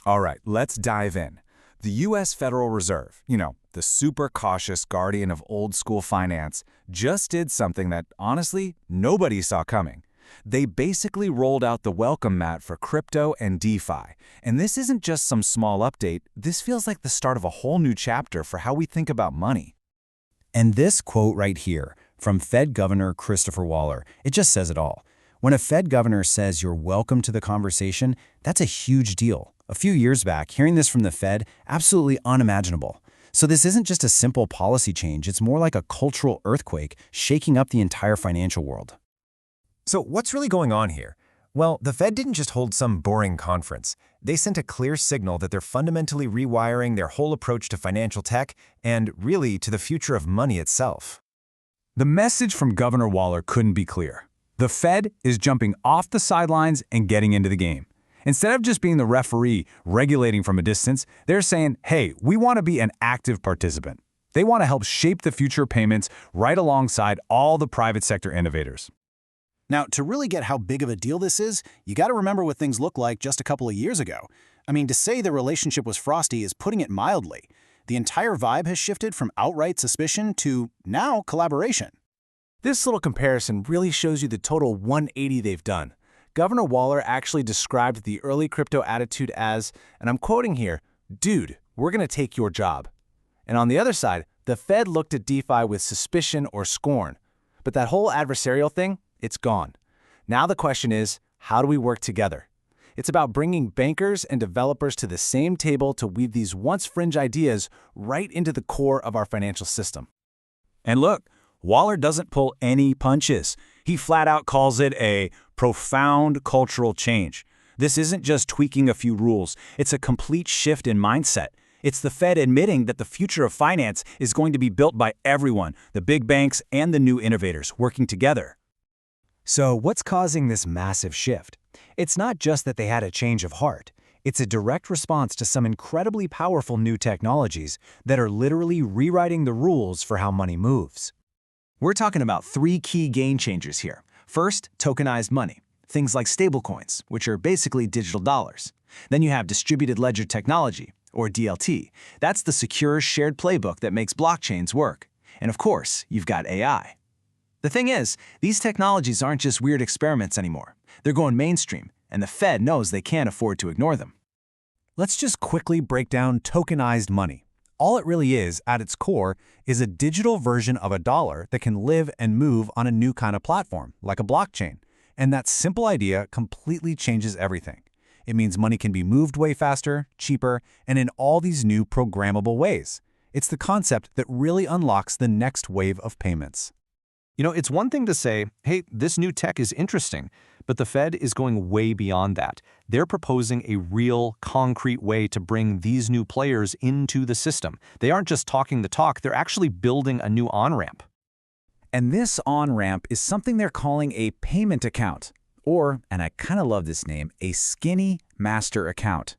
All right, let's dive in. The U.S. Federal Reserve, the super cautious guardian of old-school finance, just did something that, honestly, nobody saw coming. They basically rolled out the welcome mat for crypto and DeFi. And this isn't just some small update, this feels like the start of a whole new chapter for how we think about money. And this quote right here, from Fed Governor Christopher Waller, it just says it all. When a Fed governor says you're welcome to the conversation, that's a huge deal. A few years back, hearing this from the Fed, absolutely unimaginable. So this isn't just a simple policy change, it's more like a cultural earthquake shaking up the entire financial world. So what's really going on here? Well, the Fed didn't just hold some boring conference. They sent a clear signal that they're fundamentally rewiring their whole approach to financial tech and really to the future of money itself. The message from Governor Waller couldn't be clear. The Fed is jumping off the sidelines and getting into the game. Instead of just being the referee regulating from a distance, they're saying, hey, we want to be an active participant. They want to help shape the future of payments right alongside all the private sector innovators. Now, to really get how big of a deal this is, you got to remember what things looked like just a couple of years ago. I mean, to say the relationship was frosty is putting it mildly. The entire vibe has shifted from outright suspicion to, now, collaboration. This little comparison really shows you the total 180 they've done. Governor Waller actually described the early crypto attitude as, and I'm quoting here, "Dude, we're going to take your job." And on the other side, the Fed looked at DeFi with suspicion or scorn. But that whole adversarial thing, it's gone. Now the question is, how do we work together? It's about bringing bankers and developers to the same table to weave these once fringe ideas right into the core of our financial system. And look, Waller doesn't pull any punches. He flat out calls it a profound cultural change. This isn't just tweaking a few rules. It's a complete shift in mindset. It's the Fed admitting that the future of finance is going to be built by everyone, the big banks and the new innovators working together. So what's causing this massive shift? It's not just that they had a change of heart. It's a direct response to some incredibly powerful new technologies that are literally rewriting the rules for how money moves. We're talking about three key game changers here. First, tokenized money, things like stablecoins, which are basically digital dollars. Then you have distributed ledger technology, or DLT. That's the secure shared playbook that makes blockchains work. And of course, you've got AI. The thing is, these technologies aren't just weird experiments anymore. They're going mainstream, and the Fed knows they can't afford to ignore them. Let's just quickly break down tokenized money. All it really is, at its core, is a digital version of a dollar that can live and move on a new kind of platform, like a blockchain. And that simple idea completely changes everything. It means money can be moved way faster, cheaper, and in all these new programmable ways. It's the concept that really unlocks the next wave of payments. It's one thing to say, hey, this new tech is interesting, but the Fed is going way beyond that. They're proposing a real, concrete way to bring these new players into the system. They aren't just talking the talk, they're actually building a new on-ramp. And this on-ramp is something they're calling a payment account, or, and I kind of love this name, a skinny master account.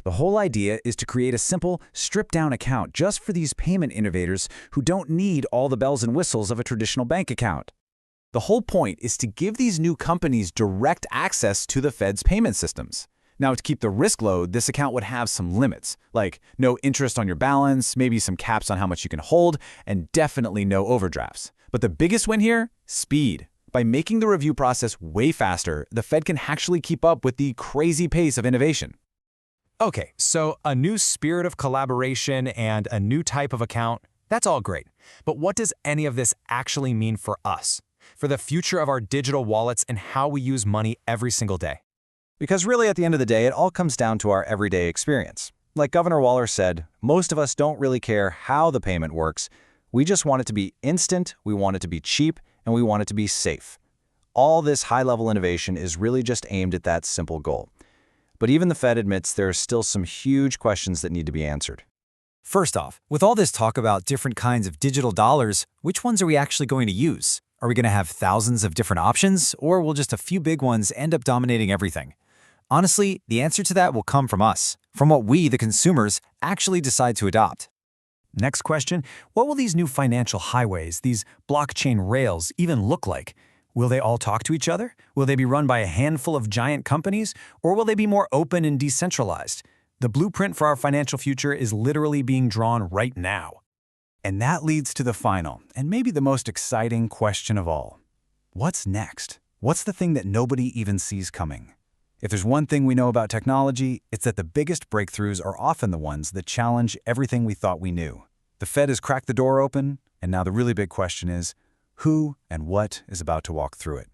The whole idea is to create a simple, stripped-down account just for these payment innovators who don't need all the bells and whistles of a traditional bank account. The whole point is to give these new companies direct access to the Fed's payment systems. Now, to keep the risk low, this account would have some limits, like no interest on your balance, maybe some caps on how much you can hold, and definitely no overdrafts. But the biggest win here? Speed. By making the review process way faster, the Fed can actually keep up with the crazy pace of innovation. Okay, so a new spirit of collaboration and a new type of account, that's all great. But what does any of this actually mean for us? For the future of our digital wallets and how we use money every single day? Because really, at the end of the day, it all comes down to our everyday experience. Like Governor Waller said, most of us don't really care how the payment works. We just want it to be instant, we want it to be cheap, and we want it to be safe. All this high-level innovation is really just aimed at that simple goal. But even the Fed admits there are still some huge questions that need to be answered. First off, with all this talk about different kinds of digital dollars, which ones are we actually going to use? Are we going to have thousands of different options, or will just a few big ones end up dominating everything? Honestly, the answer to that will come from us, from what we, the consumers, actually decide to adopt. Next question, what will these new financial highways, these blockchain rails, even look like? Will they all talk to each other? Will they be run by a handful of giant companies? Or will they be more open and decentralized? The blueprint for our financial future is literally being drawn right now. And that leads to the final, and maybe the most exciting question of all. What's next? What's the thing that nobody even sees coming? If there's one thing we know about technology, it's that the biggest breakthroughs are often the ones that challenge everything we thought we knew. The Fed has cracked the door open, and now the really big question is, who and what is about to walk through it?